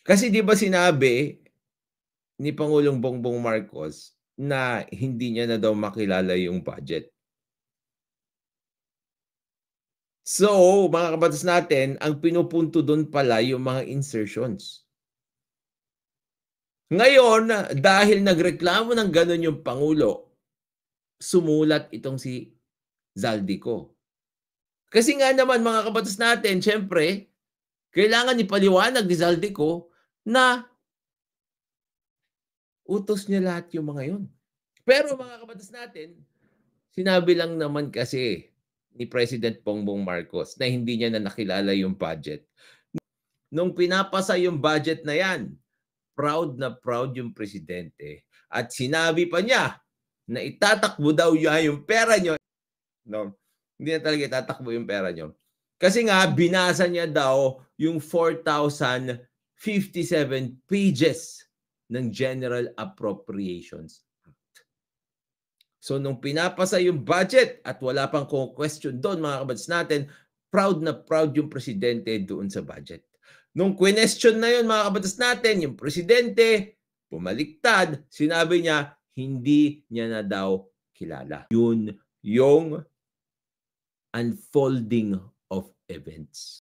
Kasi 'di ba sinabi ni Pangulong Bongbong Marcos na hindi niya na daw makilala yung budget. So, mga kabatas natin, ang pinupunto dun pala yung mga insertions. Ngayon, dahil nagreklamo ng gano'n yung pangulo, sumulat itong si Zaldico. Kasi nga naman mga kabatas natin, siyempre kailangan ipaliwanag ni Zaldico na utos niya lahat yung mga yun. Pero mga kabatas natin, sinabi lang naman kasi ni President Bongbong Marcos na hindi niya na nakilala yung budget. Nung pinapasa yung budget na yan, proud na proud yung presidente at sinabi pa niya na itatakbo daw niya yung pera niyo, no? Hindi na talaga itatakbo yung pera niyo. Kasi nga binasa niya daw yung 4,057 pages ng General Appropriations. So nung pinapasa yung budget at wala pang question doon mga kabads natin, proud na proud yung presidente doon sa budget. Nung question na yun mga kabads natin, yung presidente, pumaliktad, sinabi niya, hindi niya na daw kilala. Yun yung unfolding of events.